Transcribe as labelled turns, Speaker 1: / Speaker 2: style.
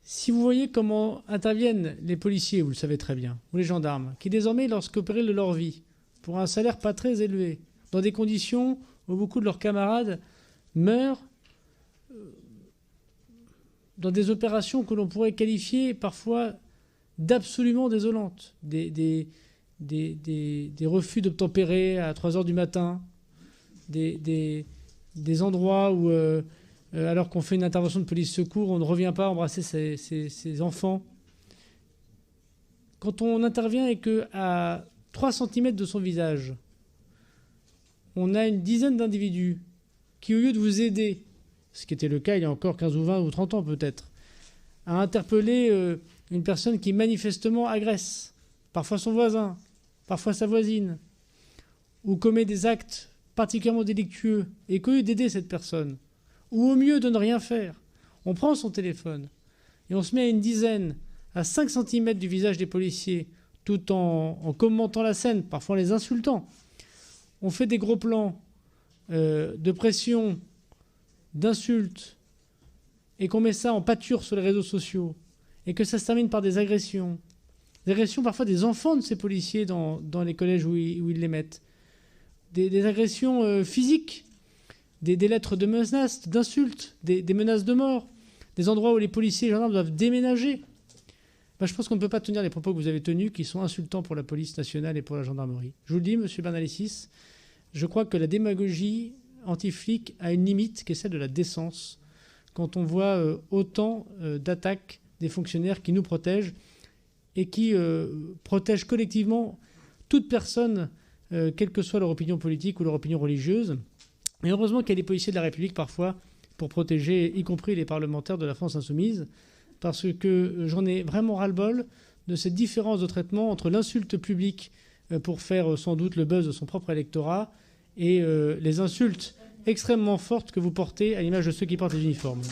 Speaker 1: Si vous voyez comment interviennent les policiers, vous le savez très bien, ou les gendarmes, qui désormais, lorsqu'au péril de leur vie, pour un salaire pas très élevé, dans des conditions où beaucoup de leurs camarades meurent, dans des opérations que l'on pourrait qualifier parfois d'absolument désolantes, des refus d'obtempérer à 3 heures du matin, des endroits où, alors qu'on fait une intervention de police secours, on ne revient pas embrasser ses enfants. Quand on intervient et qu'à 3 cm de son visage, on a une dizaine d'individus qui, au lieu de vous aider, ce qui était le cas il y a encore 15 ou 20 ou 30 ans peut-être, a interpellé une personne qui manifestement agresse, parfois son voisin, parfois sa voisine, ou commet des actes particulièrement délictueux, et qu'au lieu d'aider cette personne, ou au mieux de ne rien faire, on prend son téléphone et on se met à une dizaine, à 5 cm du visage des policiers, tout en commentant la scène, parfois en les insultant. On fait des gros plans de pression, d'insultes, et qu'on met ça en pâture sur les réseaux sociaux, et que ça se termine par des agressions parfois des enfants de ces policiers dans les collèges où ils les mettent, des agressions physiques, des lettres de menaces, d'insultes, des menaces de mort, des endroits où les policiers et les gendarmes doivent déménager. Je pense qu'on ne peut pas tenir les propos que vous avez tenus, qui sont insultants pour la police nationale et pour la gendarmerie. Je vous le dis, monsieur Bernalicis, je crois que la démagogie anti-flic a une limite qui est celle de la décence, quand on voit autant d'attaques des fonctionnaires qui nous protègent et qui protègent collectivement toute personne, quelle que soit leur opinion politique ou leur opinion religieuse. Et heureusement qu'il y a des policiers de la République parfois pour protéger, y compris les parlementaires de la France insoumise, parce que j'en ai vraiment ras-le-bol de cette différence de traitement entre l'insulte publique pour faire sans doute le buzz de son propre électorat et les insultes extrêmement fortes que vous portez à l'image de ceux qui portent les uniformes.